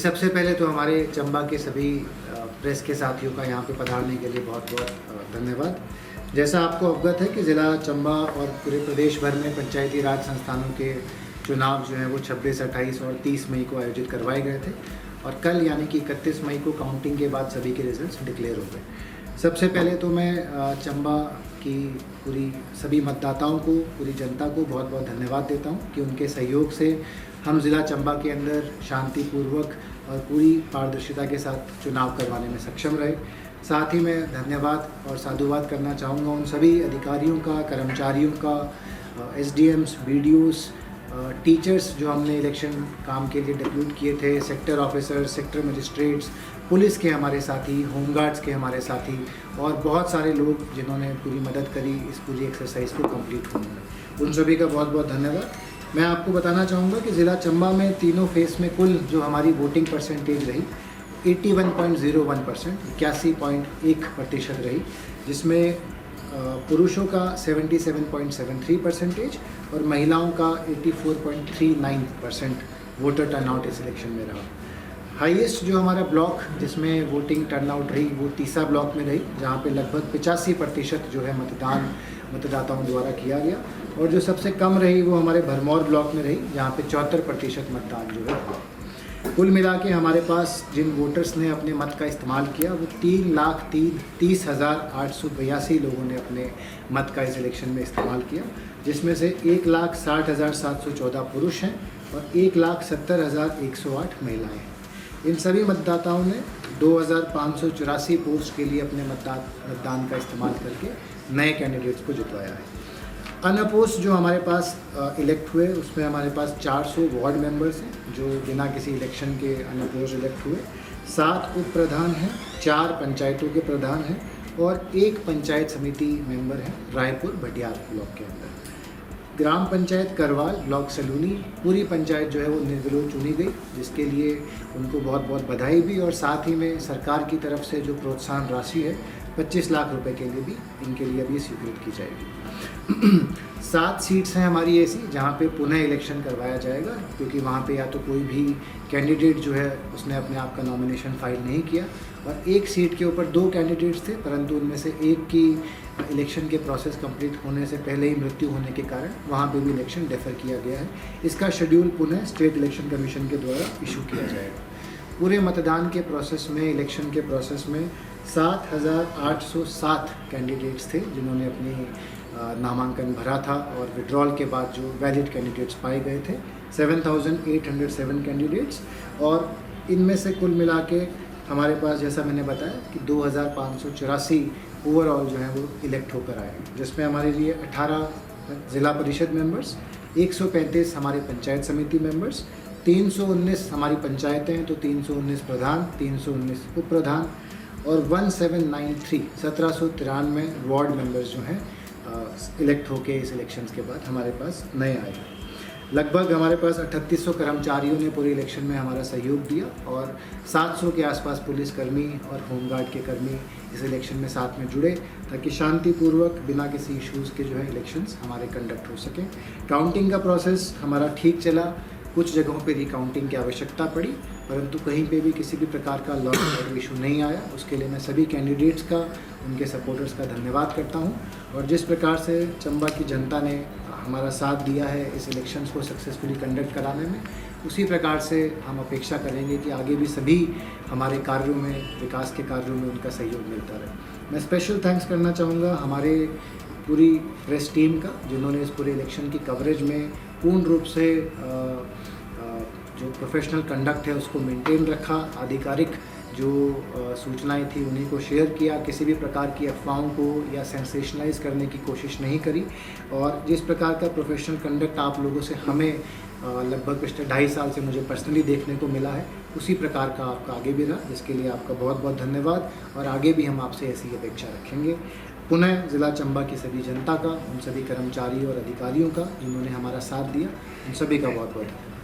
सबसे पहले तो हमारे चंबा के सभी प्रेस के साथियों का यहाँ पे पधारने के लिए बहुत बहुत धन्यवाद। जैसा आपको अवगत है कि ज़िला चंबा और पूरे प्रदेश भर में पंचायती राज संस्थानों के चुनाव जो हैं वो 26, 28 और 30 मई को आयोजित करवाए गए थे और कल यानी कि 31 मई को काउंटिंग के बाद सभी के रिजल्ट्स डिक्लेयर हो गए। सबसे पहले तो मैं चंबा की पूरी सभी मतदाताओं को, पूरी जनता को बहुत बहुत धन्यवाद देता हूँ कि उनके सहयोग से हम ज़िला चंबा के अंदर शांतिपूर्वक और पूरी पारदर्शिता के साथ चुनाव करवाने में सक्षम रहे। साथ ही मैं धन्यवाद और साधुवाद करना चाहूँगा उन सभी अधिकारियों का, कर्मचारियों का, एसडीएम्स, बीडीओस, टीचर्स जो हमने इलेक्शन काम के लिए डिप्यूट किए थे, sector officer, sector magistrates, police के हमारे साथी, होमगार्ड्स के हमारे साथी और बहुत सारे लोग जिन्होंने पूरी मदद करी इस पूरी एक्सरसाइज को कंप्लीट होने में, उन सभी का बहुत बहुत धन्यवाद। मैं आपको बताना चाहूँगा कि ज़िला चंबा में तीनों फेस में कुल जो हमारी वोटिंग परसेंटेज रही 81.01%, 81.1% रही, जिसमें पुरुषों का 77.73% और महिलाओं का 84.39% वोटर टर्नआउट इस इलेक्शन में रहा। हाईएस्ट जो हमारा ब्लॉक जिसमें वोटिंग टर्नआउट रही वो तीसरा ब्लॉक में रही, जहाँ पे लगभग 85% जो है मतदान मतदाताओं द्वारा किया गया और जो सबसे कम रही वो हमारे भरमौर ब्लॉक में रही, जहाँ पे 74% मतदान जो है हुआ। कुल मिला के हमारे पास जिन वोटर्स ने अपने मत का इस्तेमाल किया वो 3,30,882 लोगों ने अपने मत का इस इलेक्शन में इस्तेमाल किया, जिसमें से 1,60,714 पुरुष हैं और 1,70,108 महिलाएं हैं। इन सभी मतदाताओं ने 2,584 पोस्ट के लिए अपने मतदान का इस्तेमाल करके नए कैंडिडेट्स को जितवाया है। अनअपोज्ड जो हमारे पास इलेक्ट हुए उसमें हमारे पास 400 वार्ड मेंबर्स हैं जो बिना किसी इलेक्शन के अनअपोज्ड इलेक्ट हुए, 7 उप प्रधान हैं, 4 पंचायतों के प्रधान हैं और 1 पंचायत समिति मेंबर हैं रायपुर भटियार ब्लॉक के अंदर। ग्राम पंचायत करवाल ब्लॉक सलूनी पूरी पंचायत जो है वो निर्विरोध चुनी गई, जिसके लिए उनको बहुत बहुत बधाई भी और साथ ही में सरकार की तरफ से जो प्रोत्साहन राशि है 25 लाख रुपए के लिए भी इनके लिए अभी स्वीकृत की जाएगी। 7 सीट्स हैं हमारी ऐसी जहाँ पे पुनः इलेक्शन करवाया जाएगा, क्योंकि वहाँ पे या तो कोई भी कैंडिडेट जो है उसने अपने आप का नॉमिनेशन फाइल नहीं किया और 1 सीट के ऊपर 2 कैंडिडेट्स थे, परंतु उनमें से एक की इलेक्शन के प्रोसेस कंप्लीट होने से पहले ही मृत्यु होने के कारण वहाँ पे भी इलेक्शन डेफर किया गया है। इसका शेड्यूल पुनः स्टेट इलेक्शन कमीशन के द्वारा इशू किया जाएगा। पूरे मतदान के प्रोसेस में, इलेक्शन के प्रोसेस में 7,807 कैंडिडेट्स थे जिन्होंने अपनी नामांकन भरा था और विड्रॉल के बाद जो वैलिड कैंडिडेट्स पाए गए थे 7,807 कैंडिडेट्स, और इनमें से कुल मिला के हमारे पास जैसा मैंने बताया कि 2,584 ओवरऑल जो है वो इलेक्ट होकर आए, जिसमें हमारे लिए 18 ज़िला परिषद मेंबर्स, 135 हमारे पंचायत समिति मेंबर्स, 319 हमारी पंचायतें हैं तो 319 प्रधान, 319 उप प्रधान और 1793 वार्ड मेंबर्स जो हैं इलेक्ट होके इस इलेक्शंस के बाद हमारे पास नए आए। लगभग हमारे पास 3800 कर्मचारियों ने पूरे इलेक्शन में हमारा सहयोग दिया और 700 के आसपास पुलिसकर्मी और होमगार्ड के कर्मी इस इलेक्शन में साथ में जुड़े ताकि शांतिपूर्वक बिना किसी इश्यूज़ के जो है इलेक्शंस हमारे कंडक्ट हो सकें। काउंटिंग का प्रोसेस हमारा ठीक चला, कुछ जगहों पे रिकाउंटिंग की आवश्यकता पड़ी, परंतु कहीं पे भी किसी भी प्रकार का लॉ एंड ऑर्डर इशू नहीं आया। उसके लिए मैं सभी कैंडिडेट्स का, उनके सपोर्टर्स का धन्यवाद करता हूं और जिस प्रकार से चंबा की जनता ने हमारा साथ दिया है इस इलेक्शंस को सक्सेसफुली कंडक्ट कराने में, उसी प्रकार से हम अपेक्षा करेंगे कि आगे भी सभी हमारे कार्यों में, विकास के कार्यों में उनका सहयोग मिलता रहे। मैं स्पेशल थैंक्स करना चाहूँगा हमारे पूरी प्रेस टीम का, जिन्होंने इस पूरे इलेक्शन की कवरेज में पूर्ण रूप से जो प्रोफेशनल कंडक्ट है उसको मेंटेन रखा, आधिकारिक जो सूचनाएं थी उन्हीं को शेयर किया, किसी भी प्रकार की अफवाहों को या सेंसेशनलाइज करने की कोशिश नहीं करी और जिस प्रकार का प्रोफेशनल कंडक्ट आप लोगों से हमें लगभग पिछले 2.5 साल से मुझे पर्सनली देखने को मिला है, उसी प्रकार का आपका आगे भी रहा, जिसके लिए आपका बहुत बहुत धन्यवाद और आगे भी हम आपसे ऐसी अपेक्षा रखेंगे। पुनः ज़िला चंबा की सभी जनता का, उन सभी कर्मचारियों और अधिकारियों का जिन्होंने हमारा साथ दिया, उन सभी का बहुत बहुत धन्यवाद।